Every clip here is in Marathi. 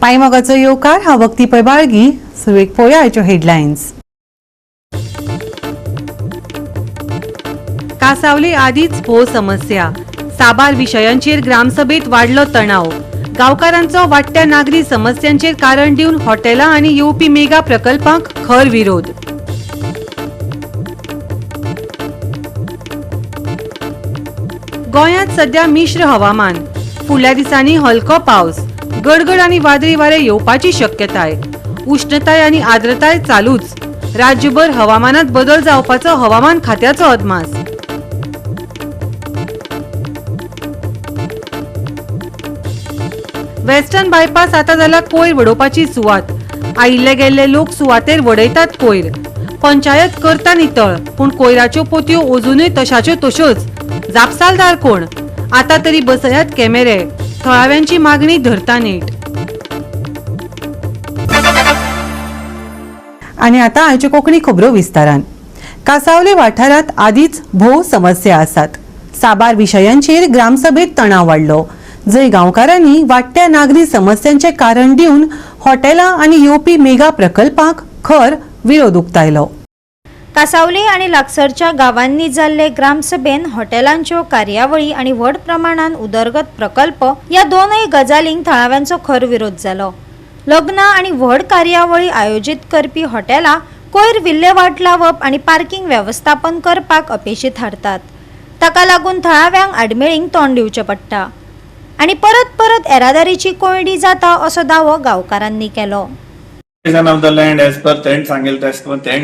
पायमगाचो येवकार हांव भक्ती पै बाळगी. सुरवेक पळोवया आयच्यो हेडलायन्स. कांसावले आदींच भोव समस्या. साबार विशयांचेर ग्रामसभेत वाडलो तणाव. गांवकारांचो वाडट्या नागरी समस्यांचेर कारण दिवन हॉटेलां आनी येवपी मेगा प्रकल्पांक खर विरोध. गोंयांत सध्या मिश्र हवामान. फुडल्या दिसांनी हलको पावस, गडगड आनी वादळी वारे येवपाची शक्यताय. उष्णताय आनी आर्द्रताय चालूच. राज्यभर हवामानात बदल जावपाचो हवामान खात्याचो अदमास. वेस्टर्न बायपास आतां जाला कोयर वडोवपाची सुवात. आयिल्ले गेल्ले लोक सुवातेर वडयतात कोयर. पंचायत करता नितळ, पूण कोयराच्यो पोतयो अजूनय तशाच्यो तश्योच. जापसालदार कोण? आता तरी बसयात कॅमेरे. थळाव्यांची मागणी धरता नेट. आनी आतां आयच्यो कोंकणी खबरो विस्तारान. कांसावले वाठारांत आदींच भोव समस्या आसात. साबार विशयांचेर ग्रामसभेत तणाव वाडलो. जंय गांवकारांनी वाडट्या नागरी समस्यांचे कारण दिवन हॉटेलां आनी येवपी मेगा प्रकल्पांक खर विरोध उक्तायलो. कांसावले आनी लागसरच्या गांवांनी जाल्ले ग्रामसभेन हॉटेलांच्यो कार्यावळी आनी व्हड प्रमाणात उदरगत प्रकल्प या दोनय गजालींक थळाव्यांचो खर विरोध जालो. लग्न आनी व्हड कार्यावळी आयोजीत करपी हॉटेलां कोयर विल्लेवाट लावप आनी पार्किंग वेवस्थापन करपाक अपेक्षीत थारतात. ताका लागून थळाव्यांक आडमेळींक तोंड दिवचें पडटा आनी परत परत येरादारीची कोंडी जाता असो दावो गांवकारांनी केलो. of the land as per तेंड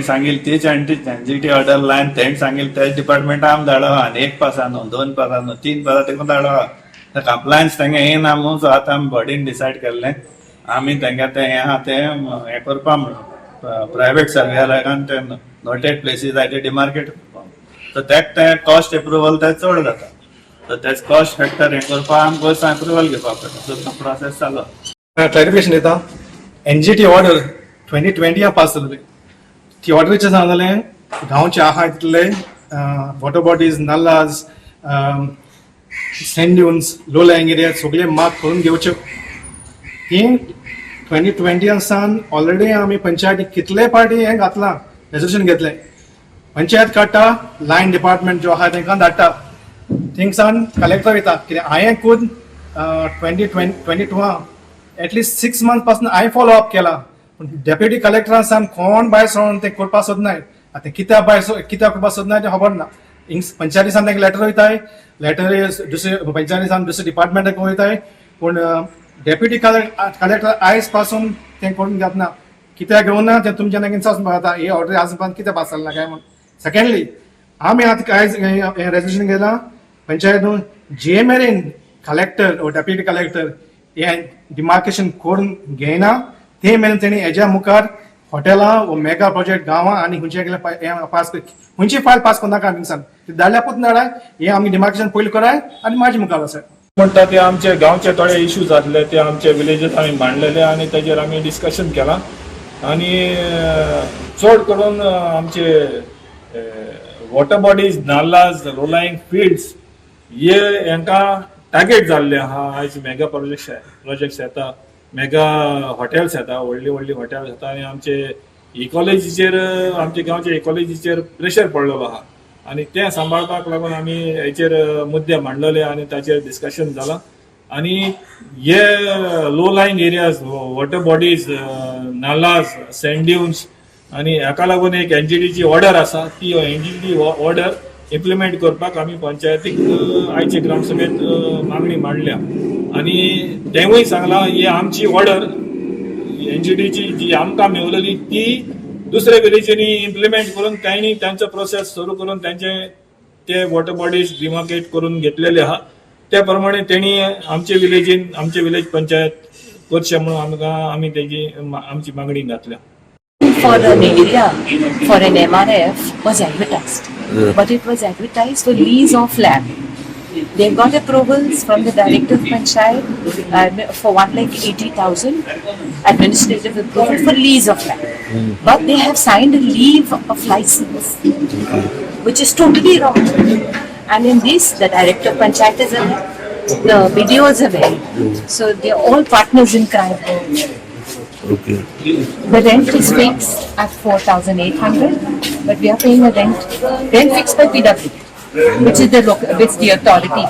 सांगील तीच एनजीटी ऑर्डर लायन तेंड सांगील तेच डिपार्टमेंट आम धाडो आहा. 1 पासानो 2 पासानो 3 पासा तेका धाडो आहा. कंप्लायन्स तेंगे येना म्हणून सो आतां आमी बॉडीन डिसायड केल्लें आमी तेंगे तें हें आहा तें हें करपा म्हणून प्रायवेट सर्वेयरान ते नोटेड प्लेसीस जाय ते डिमार्केट सो तें कॉस्ट एप्रुवल ते चड जाता. सो तेच कॉस्ट फॅक्टर हें करपा आमकां वर्सां एप्रुवल घेवपा पडटा. सो तो प्रोसेस चालू. क्लॅरिफिकेशन दिता. एनजीटी ऑर्डर 2020 पास जाली. ती ऑर्डरीचें सांगलें गांवचे आहा तितले water bodies, nullahs, sand dunes, low lying area सगळे मार्क करून घेवच्यो. ती 2020 सान ऑलरेडी आमी पंचायतीक कितले फावटी हें घातलां, रेजोल्युशन घेतलें. पंचायत काडटा, लायन डिपार्टमेंट जो आहा तांकां धाडटा. थिंगसान कलेक्टर येता. कित्याक हांवें खूद 2022 एटलीस्ट 6 मंथ्स पासून हांवें फॉलो अप केला. पूण डेप्युटी कलेक्टरान सांग कोण भायर सरून ते करपा सोदनाय. आतां कित्याक करपा सोदनाय तें खबर ना. पंचायतीसान तांकां लेटर वयताय, लेटर दुसरे पंचायतीसान दुसरे डिपार्टमेंटाक वयताय. पूण डेप्युटी कलेक्टर आयज पासून तें करून घेतना. कित्याक घेवना तें तुमच्या नागीन सांगता ही ऑर्डर आज पासून कित्याक पास जालें ना काय म्हण. सेकंडली आमी आतां आयज रेजोल्युशन केलां पंचायतून जे मेरेन कलेक्टर व डेप्युटी कलेक्टर हें डिमार्केशन करून घेयना ते मेरेन तेणी हेज्या मुखार हॉटेलां व मेगा प्रोजेक्ट गांवां आनी खंयचे पास खंयची फायल पास करनाका थिंगसान धाडल्यापूच धाडाय. हें आमी डिमार्केशन पयलीं कराय आनी म्हाजे मुखार आसाय. म्हणटा ते आमचे गांवचे थोडे इश्यूज जातले ते आमचे विलेजीस आमी मांडलेले आनी तेजेर आमी डिस्कशन केलां. आनी चड करून आमचे water bodies, nullahs, low lying fields हे हांकां टार्गेट जाल्ले आहा. आयज मेगा प्रोजेक्ट्स येता, मेगा हॉटेल्स येता, व्हडली हॉटेल्स येता आनी आमचे इकॉलॉजीचेर आमच्या गांवच्या इकॉलॉजीचेर प्रेशर पडलेलो आहा. आनी तें सांबाळपाक लागून आमी हेचेर मुद्दे मांडलेले आनी ताचेर डिस्कशन जालां. आनी हे low lying areas, water bodies, nullahs, sand dunes आनी हाका लागून एक एनजीटीची ऑर्डर आसा. ती एनजीटी ऑर्डर इम्प्लिमेंट करपाक आमी पंचायतीक आयचे ग्रामसभेत मागणी मांडल्या. आनी तेवूय सांगलां ही आमची ऑर्डर एनजीटीची जी आमकां मेवलेली ती दुसऱ्या विलेजींनी इम्प्लिमेंट करून तांणी तांचो प्रोसेस सुरू करून तांचे ते वॉटर बॉडीज डिमार्केट करून घेतलेले आहा. त्या प्रमाणे तेणी आमचे विलेज पंचायत करचें म्हणून आमी तेजी आमची मागणी घातल्या. For an area, for an MRF was advertised, but it was advertised for lease of land. They got approvals from the director of Panchayat for 1,80,000 administrative approval for lease of land. But they have signed a leave of license, which is totally wrong. And in this, the director of Panchayat is aware, the BDOs are there. So they're all partners in crime. Okay. The rent is fixed at 4,800, but we are paying a rent fixed by PW, which is the authority.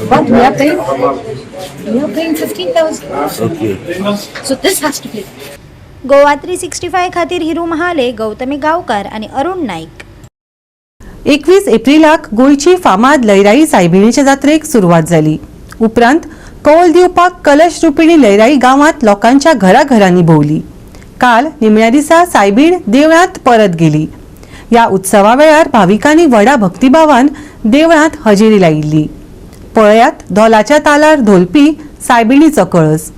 But we are paying 15,000. Okay. So this has to be. Goa 365 खातीर हिरू महाले, गौतमी गावकार आणि अरुण नाईक. 21 एप्रिलाक गोंयची फामाद लयराई सायबिणीच्या जात्रेक सुरवात जाली. उपरांत कौल दिवपाक कलश रुपिणी लयराई गावात लोकांच्या घराघरांनी भोवली. काल निमण्या दिसा सायबीण देवळांत परत गेली. या उत्सवा वेळार भाविकांनी व्हडा भक्तिभावान देवळांत हजेरी लायिल्ली. पळयात धोलाच्या तालार धोलपी सायबिणीचो कळस.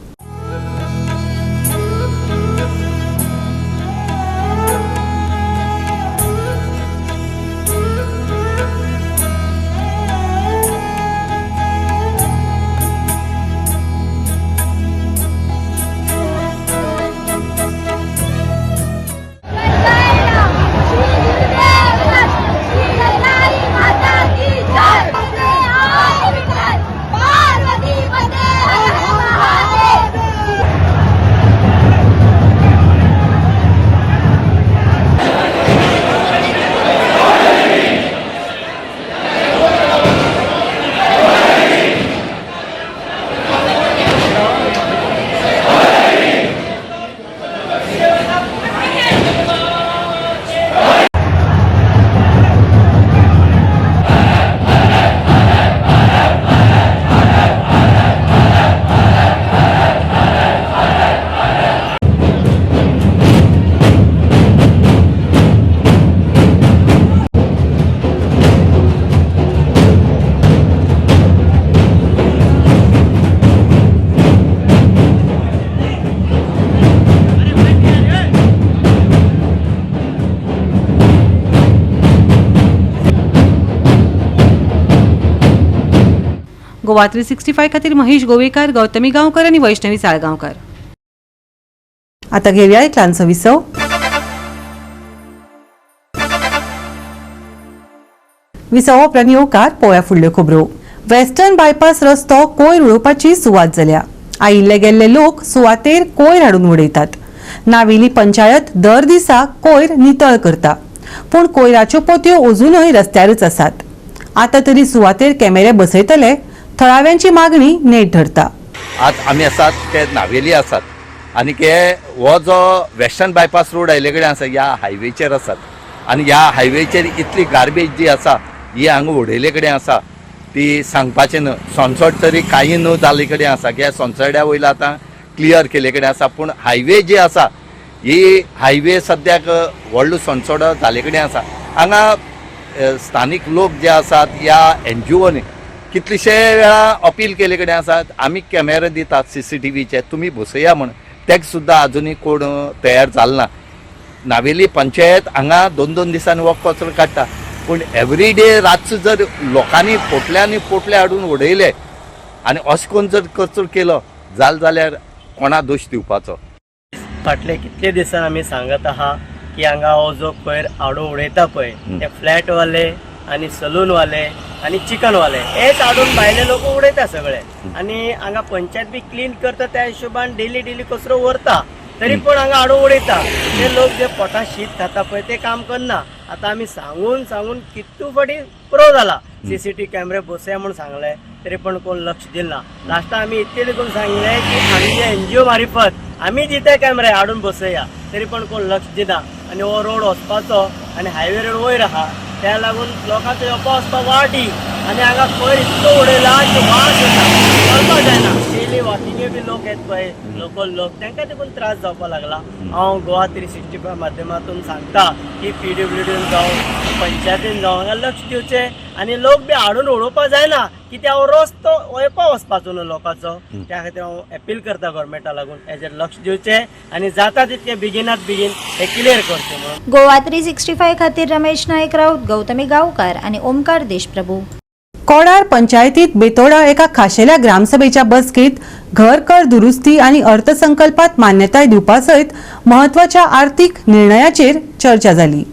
गोवा 365 खातीर महेश गोवेकार, गौतमी गांवकर आणि वैष्णवी साळगांवकर. आता घेऊया एक ल्हानसो विसव. विसव उपरांत येवकार पळोवया फुडल्यो खबरो. वेस्टर्न बायपास रस्तो कोयर उडोवपाची सुवात जाल्या. आयिल्ले गेल्ले लोक सुवातेर कोयर हाडून उडयतात. नावेली पंचायत दर दिसा कोयर नितळ करता, पूण कोयराच्यो पोतयो अजूनय रस्त्यारच आसात. आता तरी सुवातेर कॅमेरे बसयतले, थळाव्यांची मागणी नेट धरता. आज आमी आसात ते नावेली आसात आनी हो जो वेस्टर्न बायपास रोड आयले कडेन आसा ह्या हायवेचेर आसात आनी ह्या हायवेचेर इतली गार्बेज जी आसा ही हांगा उडयले कडेन आसा ती सांगपाचें न्हय. सनसट तरी कांय न्हय जाले कडेन आसा कित्याक सनसड्या वयलो आतां क्लियर केले कडेन आसा, पूण हायवे जी आसा ही हायवे सद्याक व्हडलो सनसडो जाले कडेन आसा. हांगा स्थानीक लोक जे आसात ह्या एनजीओनी कितलेशे वेळा अपील केले कडेन आसात आमी कॅमेरा दितात CCTVचे तुमी बसया म्हण, तेका सुद्दां आजुनूय कोण तयार जालो ना. नावेली पंचायत हांगा 2-2 दिसांनी हो कचरो काडटा, पूण एवरी डे रातचो जर लोकांनी पोटले हाडून उडयले आनी अशें करून जर कचरो केलो जाल्यार कोणा दोश दिवपाचो. फाटले कितले दिसान आमी सांगत आहा की हांगा हो जो कोयर हाडून उडयता पळय ते फ्लॅटवाले आनी सलूनवाले आनी चिकनवाले हेच हाडून भायले लोक उडयता सगळे. आनी हांगा पंचायत बी क्लीन करता त्या हिशोबान डेली कचरो व्हरता, तरी पण हांगा हाडून उडयता. ते लोक जे पोटां शीत खाता पळय ते काम करना. आता आमी सांगून कितू फाटी पुरो जाला. CCTV कॅमेरे बसया म्हणून सांगले तरी पण कोण लक्ष दिना. लास्टा आमी इतके देखून सांगले की आमच्या NGO मार्फत आमी दिता कॅमेरे हाडून बसया, तरी पण कोण लक्ष दिना. आनी हो रोड वचपाचो आनी हायवे रोड वयर आहा त्या लागून लोकांचो येवपा वचपा वाटी आनी हांगा कोयर इतलो उडयला की वास येता, चलपाक जायना. डेली वॉकिंगे बी लोक येत पळय लोकल लोक तांकां देखून त्रास जावपाक लागला. हांव गोवा 365 माध्यमातून सांगता की PWDन जावं पंचायतीन जावं हांगा लक्ष दिवचें आनी लोक बी हाडून उडोवपाक जायना कित्याक हो रस्तो वयपा वचपाचो न्हू लोकांचो. त्या खातीर हांव अपील करता गव्हर्मेंटा लागून हेजेर लक्ष दिवचें आनी जाता तितके बेगिनात बेगीन हे क्लियर करचें म्हणून. गोवा 365 खातीर रमेश नाईक राऊत, गौतमी गावकार आणि ओमकार देशप्रभू. कोडार पंचायतीत बेतोडा एका खाशेल्या ग्रामसभेच्या बसकेत घर कर दुरुस्ती आणि अर्थसंकल्पात मान्यताय दिवपा सयत महत्वाच्या आर्थिक निर्णयाचेर चर्चा जाली.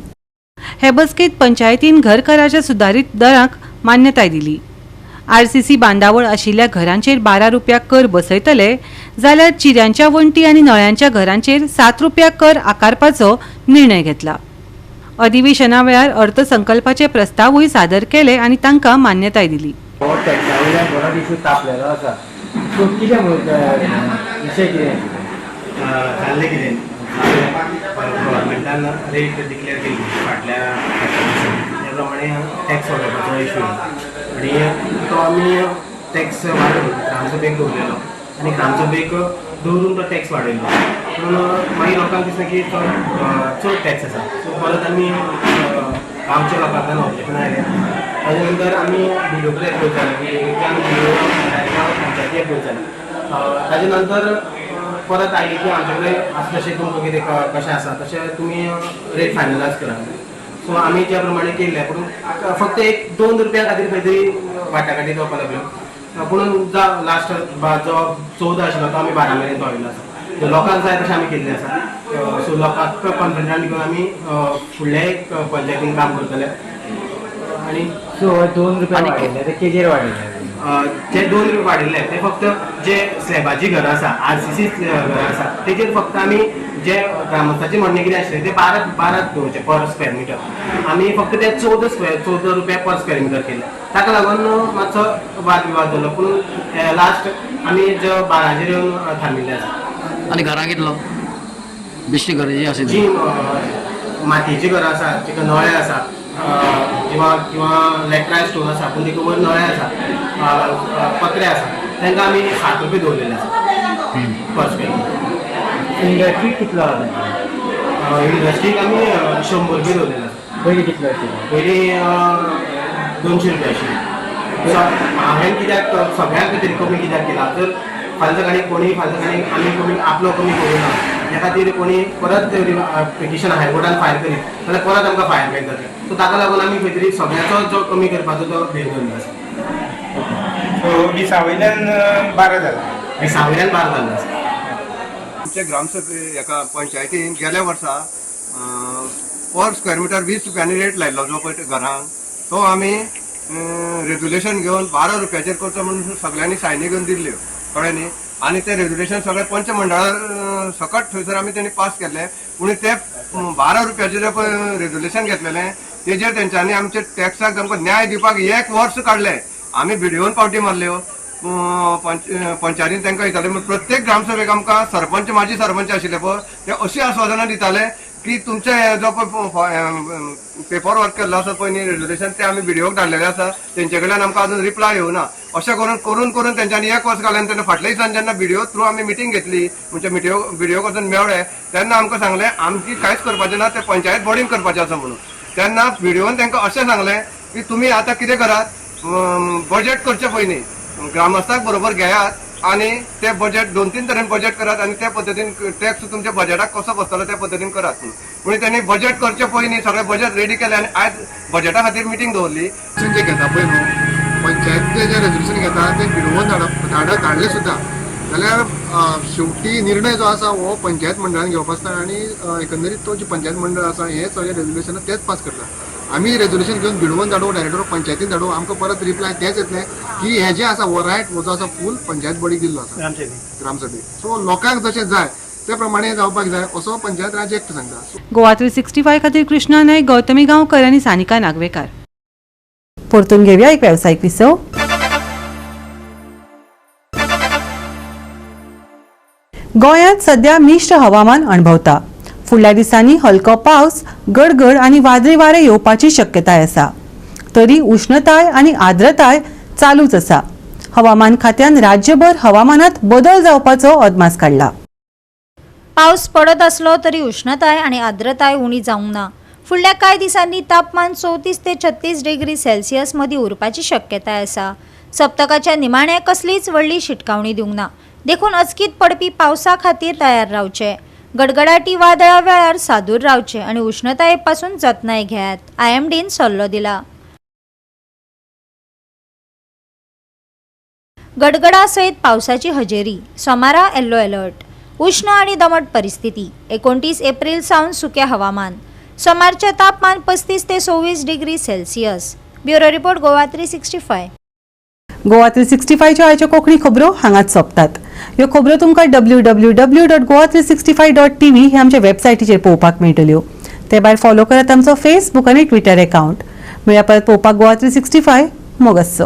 हे बसकेत पंचायतीन घर कराच्या सुधारित दरांक मान्यताय दिली. RCC बांदावळ आशिल्ल्या घरांचेर 12 रुपया कर बसयतले जाल्यार चिऱ्यांच्या वण्टी आनी नळ्यांच्या घरांचेर 7 रुपया कर आकारपाचो निर्णय घेतला. अधिवेशना वेळार अर्थसंकल्पाचे प्रस्तावूय सादर केले आनी तांकां मान्यताय दिली. टॅक्सा वयल्यान बरोच इशू तापलेलो आसा. सो कितें विशय कितें जाल्लें कितें गव्हर्मेंटान रेट डिक्लेअर केली फाटल्या त्या प्रमाणे टॅक्स वाडोवपाचो इशू आणि तो आमी टॅक्स वाडोवन ग्रामसभेक दवरलेलो आनी ग्रामसभेक दवरून तो टॅक्स वाडयलो पूण मागीर लोकांक दिसता की तो चड टॅक्स आसा. सो परत आमी गांवच्या लोकांकडल्यान ऑब्जेक्शन आयलें. ताजे नंतर आमी BDO कडेन एप्रोच जाले की पंचायती एप्रोच जाले. ताजे नंतर परत आयली की आमचे कडेन आसा तशें तुमकां कितें कशें आसा तशें तुमी रेट फायनलायज करा. सो आमी ज्या प्रमाणे केल्लें पूण फक्त 1-2 रुपया खातीर खंय तरी वाटाघाटी जावपाक लागल्यो पूण लास्ट जो 14 आशिल्लो तो आमी 12 मेरेन पावयल्लो आसा. लोकांक जाय तशें आमी केल्लें आसा. सो लोकांक कॉन्फिडंटान घेवन आमी फुडले पंचायतीन काम करतले आनी सो 2 रुपया वाडयले ते केजेर वाडयले. जे 2 रुपया वाडयले ते फक्त जे स्लॅबाची घरां आसा RCC घरां आसा तेजेर फक्त आमी जे ग्रामस्थाची म्हणणें कितें आशिल्लें ते 12 दवरचे पर स्क्वेअर मिटर आमी फक्त ते 14 रुपया पर स्क्वेअर मिटर केले. ताका लागून मातसो वाद विवाद जालो पूण लास्ट आमी जो 12चेर येवन थांबिल्ले आसा. आणि घरां कितलो बेश्टी घरां जी आसा जी मातयेची घरां आसा जिका नळे आसा किंवा लॅट्रायड स्टोन आसा पूण तिका वयर नळे आसा पत्रे आसा तांकां आमी 7 रुपया दवरलेले आसा पर स्क्वेअर. इंडस्ट्रीक कितलो आसा? इंडस्ट्रीक आमी 100 रुपया दवरलेले आसा. पयलीं कितलो आशिल्लो? पयलीं 200 रुपया आशिल्ली. हांवें कित्याक सगळ्यांक खातीर कमी कित्याक केला तर फाल्यां सकाळी आमी कमी आपलो कमी करूना त्या खातीर कोणी परत पिटिशन हायकोर्टान फायल करीत जाल्यार परत आमकां फायल बॅक जातलें. सो ताका लागून आमी खंय तरी सगळ्याचो जो कमी करपाचो तो भेद दवरलो आसा. सो दिसावयल्यान 12 जाला. दिसावयल्यान 12 जाल्लो आसा. आमच्या ग्रामसभे एका पंचायतीन गेल्या वर्सा पर स्क्वेअर मिटर 20 रुपयांनी रेट लायल्लो जो पळय घरांक तो आमी रेजुलेशन घेवन 12 रुपयाचेर करचो म्हणून सगळ्यांनी सायनी घेवन दिल्ल्यो कळ्ळें न्ही. आनी ते रेजुलेशन सगळे पंचमंडळा सकट थंयसर आमी तेणी पास केल्ले पूण ते 12 रुपयाचें जे पळय रेजुलेशन घेतलेलें तेजेर तेंच्यांनी आमचे टॅक्साक आमकां न्याय दिवपाक 1 वर्स काडलें. आमी BDOन पावटी मारल्यो पंचायतीन तांकां दिताले प्रत्येक ग्रामसभेक आमकां सरपंच माजी सरपंच आशिल्ले पळय ते अशी आस्वादनां दिताले की तुमचे जो पेपर वर्क केल्लो आसा पळय न्ही रेजुलेशन ते आमी BDOक धाडलेले आसा तेंचे कडल्यान आमकां अजून रिप्लाय येवना. अशें करून तेंच्यांनी 1 वर्स काडलें. तेन्ना फाटल्या दिसान जेन्ना BDO थ्रू आमी मिटींग घेतली म्हणजे BDO कडसून मेळ्ळे तेन्ना आमकां सांगलें आमची कांयच करपाचें ना, तें पंचायत बॉडीन करपाचें आसा म्हणून. तेन्ना BDOन तांकां अशें सांगलें की तुमी आतां कितें करात बजेट करचे पयलीं ग्रामस्थाक बरोबर घेयात आनी ते बजेट 2-3 तरेन बजेट करात आनी त्या पद्दतीन टॅक्स तुमच्या बजेटाक कसो बसतलो त्या पद्दतीन करात. पूण त्यांनी बजेट करचे पयलीं सगळें बजेट रेडी केलें आनी आयज बजेटा खातीर मिटींग दवरली. जे घेता पळय न्हू पंचायतीचें जें रेजुलेशन घेता तें BDOन धाडलें सुद्दां जाल्यार शेवटी निर्णय जो आसा हो पंचायत मंडळान घेवप आसता आनी एकंदरीत तो जी पंचायत मंडळ आसा हें सगळें रेजुलेशन तेच पास करता. आमी रेजुलेशन घेवन BDOन धाडू डायरेक्टर ऑफ पंचायतीन धाडू आमकां परत रिप्लाय तेच येतलें की हें जें आसा हो रायट हो जो आसा फूल पंचायत बॉडीक दिल्लो आसा ग्रामसभेक. सो लोकांक जशें जाय त्या प्रमाणे जावपाक जाय असो पंचायत राज एक्ट सांगता. गोवा 365 खातीर कृष्णा नायक, गौतमी गांवकर आनी सानिका नागवेकार. परतून घेवया एक वेवसायीक विसव. गोंयांत सध्या मिश्र हवामान अणभवता. फुडल्या दिसांनी हलको पावस, गडगड आनी वादळी वारे येवपाची शक्यताय आसा. तरी उष्णताय आनी आर्द्रताय चालूच आसा. हवामान खात्यान राज्यभर हवामानात बदल जावपाचो अदमास काडला. पावस पडत असलो तरी उष्णताय आणि आर्द्रताय उणी जावंक ना. फुडल्या कांय दिसांनी तापमान 34 ते 36 डिग्री सेल्सियस मदीं उरपाची शक्यताय आसा. सप्तकाच्या निमाण्या कसलीच व्हडली शिटकावणी दिवंक ना. देखून अचकीत पडपी पावसा खातीर तयार रावचे. गडगडाटी वादळा वेळार सादूर रावचे आणि उष्णताये पासून जतनाय घेयात. IMDन सल्लो दिला. गडगडा सयत पावसाची हजेरी. सोमारा येल्लो अलर्ट. उष्ण आणि दमट परिस्थिती. 29 एप्रिल सावन सुके हवामान. सोमारचे तापमान 35 ते 26 degree Celsius. Bureau report Goa 365. Goa 365च्यो आयच्यो कोंकणी खबरो हांगाच सोंपतात. ह्यो खबरो तुमकां www.goa365.tv हे आमच्या वेबसायटीचेर पळोवपाक मेळटल्यो. ते भायर फॉलो करात आमचो फेसबूक आनी ट्विटर अकाउंट. मेळ्या परत पळोवपाक गोवा 365 मोगस.